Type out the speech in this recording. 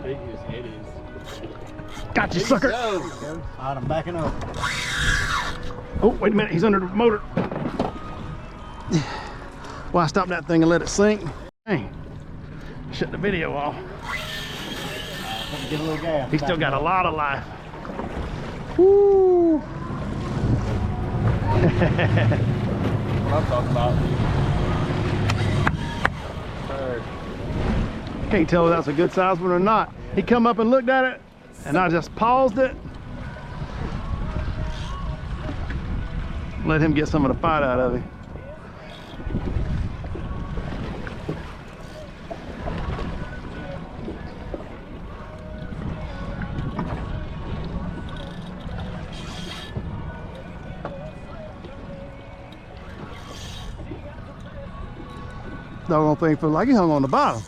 big his head is. Got you, sucker. Go. All right, I'm backing up. Oh, wait a minute, he's under the motor. Well, I stopped that thing and let it sink. Dang. Shut the video off. Get a little gas. He's still got a lot of life. Woo! What I'm talking about. Can't tell if that's a good size one or not. He come up and looked at it, and I just paused it. Let him get some of the fight out of him. Doggone thing feels like he hung on the bottom.